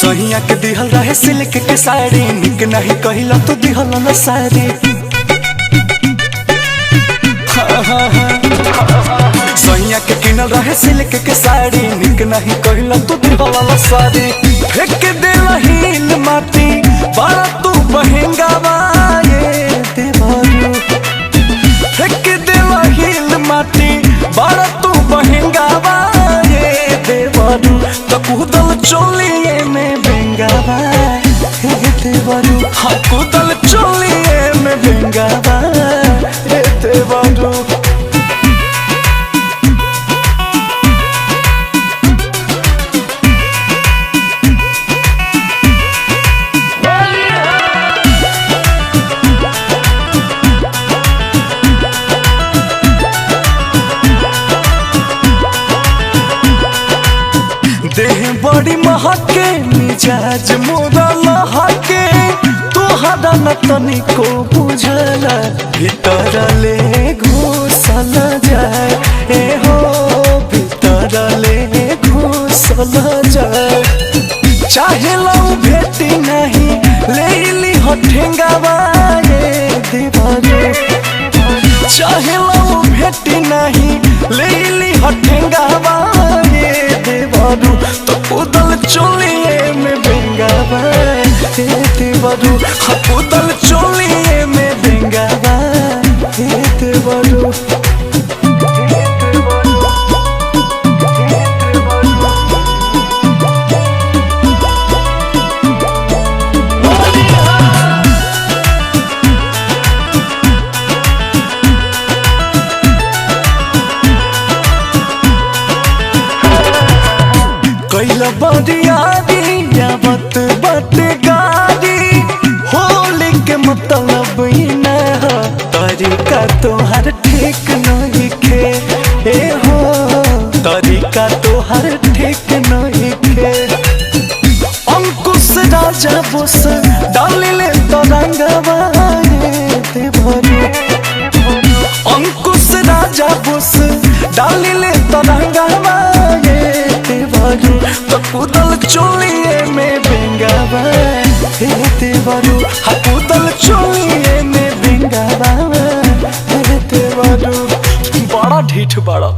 सहिया के दिहल रहे सिल्क के साड़ी, निक नहीं कहिला तो दिहल न साड़ी। सहिया के किनल रहे सिल्क के साड़ी, निक नहीं कहिला तो दिहल न साड़ी। फेंक देला हिल माटी बड़ा तू बहेंगावा ये देवरू। फेंक देला हिल माटी बड़ा तू बहेंगावा ये देवरू। तो कूदल चोलिए में बेंगावा हे देवरू। हाँ कूदल चोलिए में बेंगावा हे देवरू। देह बड़ी महके मिजाज मोरा लहके, तोहरा न तनिको बुझला भीतर ले घुसल जाए। ए हो भीतर ले घुसल जाए। चाहे लऊ भेटी नहीं ले ली हठेंगावा ये देवरू। चाहे लऊ भेटी नहीं ले ली हठेंगावा ये देवरू। तो कूदल चोलिए में बेंगावा हे देवरू। हाँ कूदल चोलिए में बेंगावा हे देवरू। कैला बरियारी यावत बत गारी, होली के मतलब ही न हो तरीका तोहर ठीक नहीं खे। ए हो तरीका तोहर ठीक नहीं खे। अंकुश राजा बोस डालिले तो रंगवा ये देवरू। अंकुश राजा बोस डालिले तो रंगवा ये देवरू। तो कूदल चोलिए में बेंगावा हे देवरू। हाँ कूदल चोलिए में बेंगावा हे देवरू। बड़ा ढीठ बड़ा।